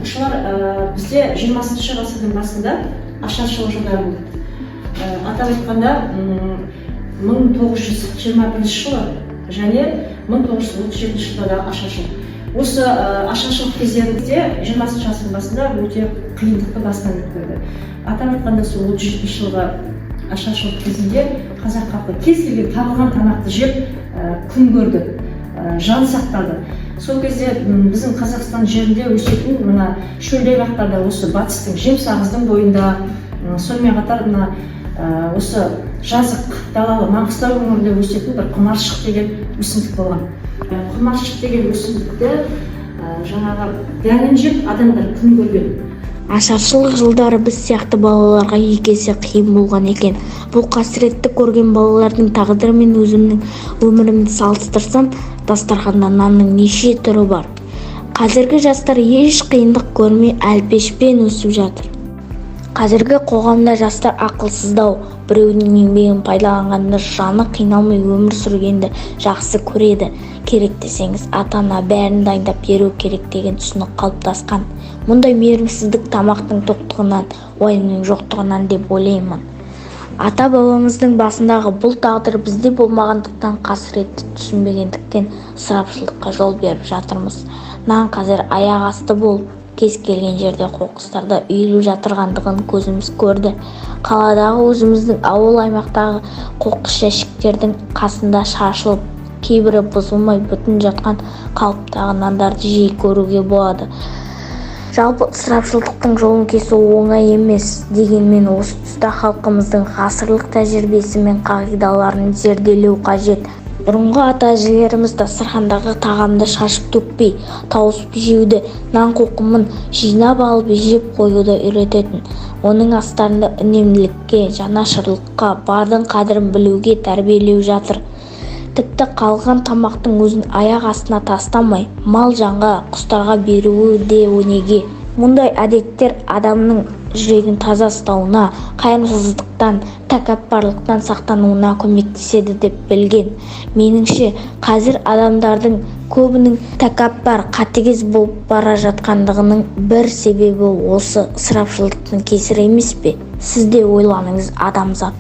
ушулар бизде 20 ғасырдын басында ашаршылык жылдары болду. Атап айтканда 1921 жылы және 1937 жылдарда ашаршылык. Осы ашаршылык кезеңінде 20 ғасырдын басында өте кыйындыкты бастан өткөрдү. Атап айтканда сол 37 жылғы ашаршылык кезінде казак халкы кез келген табылган тамакты жеп күн көрдү, жан сактады. Сол кезде биздин Казакстан жеринде өсөтүн мына шөлдей аймактарда, осы батыстын Жем-Сагыздын бойунда, сонымен катар мына осы жазык далалы Маңғыстау өңүрүндө өсөтүн бир кумаршык деген өсүмдүк болгон. Кумаршык деген өсүмдүктө жанагы дәнин жеп адамдар күн көргөн. Ашаршылык жылдары біз сияқты балаларға екі есе қиын болған екен. Бұл қасіретті көрген балалардың тағдыры мен өзімнің өмірімді салыстырсам, дастарханда нанның неше түрі бар. Қазіргі жастар еш қиындық көрмей әлпешпен өсіп жатыр. Қазіргі қоғамда жастар ақылсыздау, біреудің еңбегін пайдаланғанды, жаны қиналмай өмір сүргенді жақсы көреді. Керек десеңіз, ата-ана бәрін дайындап беру керек деген түсінік қалыптасқан. Мұндай мейірімсіздік тамақтың тоқтығынан, уайымның жоқтығынан деп ойлаймын. Ата-бабамыздың басындағы бұл тағдыр бізде болмағандықтан, қасіретті түсінбегендіктен ысырапшылдыққа жол беріп жатырмыз. Нан қазір аяқ асты болып, кез келген жерде қоқыстарда үйіліп жатырғандығын көзіміз көрді. Қаладағы өзіміздің ауыл аймақтағы қоқыс жәшіктердің қасында шашылып, кейбірі бұзылмай бүтін жатқан қалыптағы нандарды жиі көруге болады. Жалпы ысырапшылдықтың жолын кесу оңай емес, дегенмен осы тұста халқымыздың ғасырлық тәжірибесі мен қағидаларын зерделеу қажет. Бұрынғы ата-әжелеріміз дастархандағы тағамды шашып төкпей, тауысып жеуді, нан қоқымын жинап алып жеп қоюды үйрететін. Оның астарында үнемділікке, жанашырлыққа, бардың қадірін білуге тәрбиелеу жатыр. Тіпті қалған тамақтың өзін аяқ астына тастамай, мал жанға, құстарға беруі де өнеге. Мұндай әдеттер адамның жүрегін таза ұстауына, қайырымсыздықтан, тәкаппарлықтан сақтануына көмектеседі деп білген. Меніңше, қазір адамдардың көбінің тәкаппар, қатыгез болып бара жатқандығының бір себебі осы ысырапшылдықтың кесірі емес пе? Сіз де ойланыңыз, адамзат.